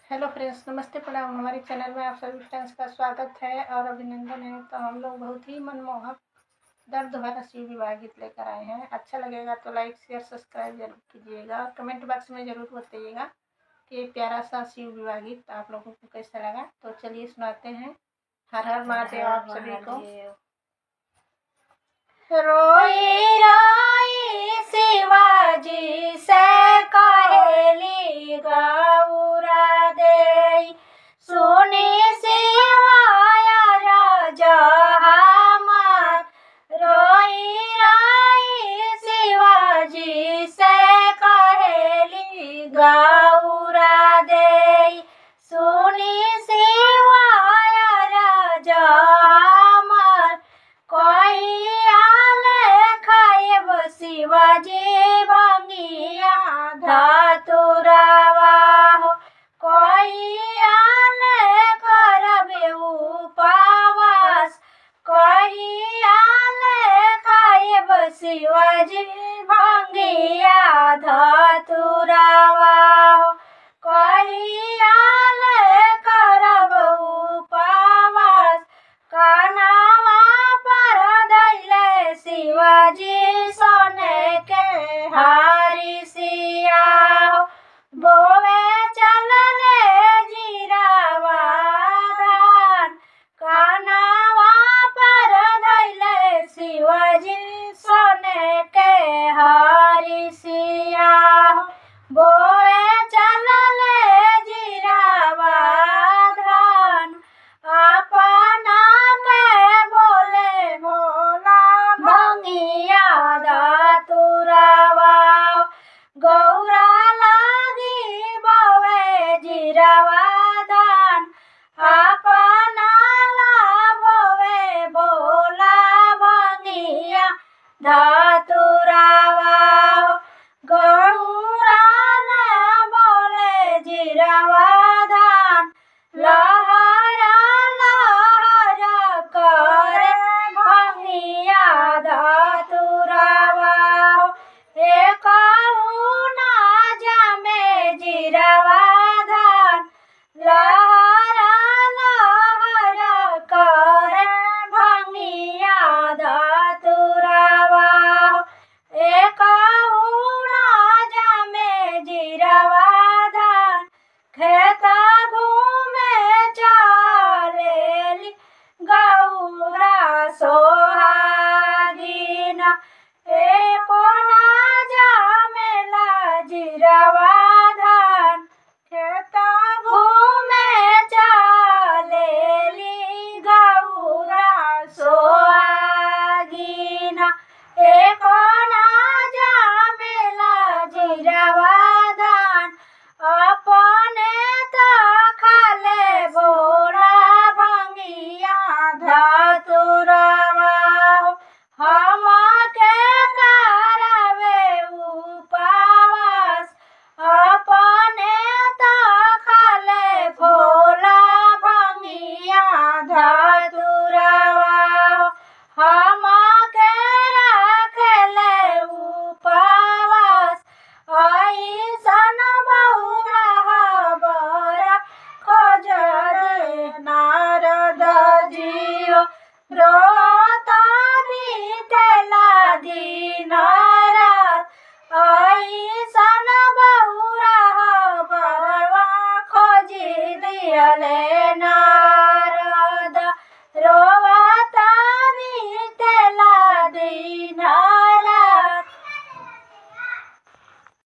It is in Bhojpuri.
हेलो फ्रेंड्स, नमस्ते, प्रणाम। हमारे चैनल में आप सभी फ्रेंड्स का स्वागत है और अभिनंदन है। तो हम लोग बहुत ही मनमोहक दर्द भरा शिव विवाह गीत लेकर आए हैं। अच्छा लगेगा तो लाइक शेयर सब्सक्राइब जरूर कीजिएगा और कमेंट बॉक्स में ज़रूर बताइएगा कि ये प्यारा सा शिव विवाह गीत आप लोगों को कैसा लगा। तो चलिए सुनाते हैं। हर हर महादेव आप सभी को। रोई रोई शिवाजी से कहली गौरा दे, सुनी शिवाया राजा हमार। रोई रोई शिवाजी से कहली गौरा दे, सुनी शिवाया राजा हमार। कोई शिवाजी भंगिया धतुरावा हो, कोई आले करबे उपवास, कोई आले खाएब शिवाजी भंगिया धतुरावा हो, कोई आले करब उपवास। कानावा पर धैले शिवाजी हारी सिया हो, बोवे चलले जीरावा धान। कानावा पर धैले शिवाजी सोने के हारी सिया हो, बोवे चलले जीरावा धान। अपना के बोले भोला भंगिया धतुरावा, गौरा लागी बोवे जीरावा धान। अपना ला बोवे भोला भंगिया धतुरावा, गौरा ला बोले जीरावा धान। लहरा लहरा करे भंगिया धतुरावा, एक ना जामे जीरावा धान। लहरा लहरा करे भंगिया धतुरावा, एक ना जामे जीरावा धान। खेता घूमे चलेली गौरा सोहागिना, एको ना जामेला जीरावा धान। खेता घूमे चलेली गौरा सोहागिना, एको ना जामेला जीरावा धान। अपने तो खाले भोला भंगिया धतुरावा, हम के करावे उपवास। अपने तो खाले भोला भंगिया धतुरावा, हम के रखले उपवास। ऐसन बहुरा बरा खोज रे नारद जियो, रोता बीतेला दिन रात। ऐसन बहुरा बरवा खोजी दियले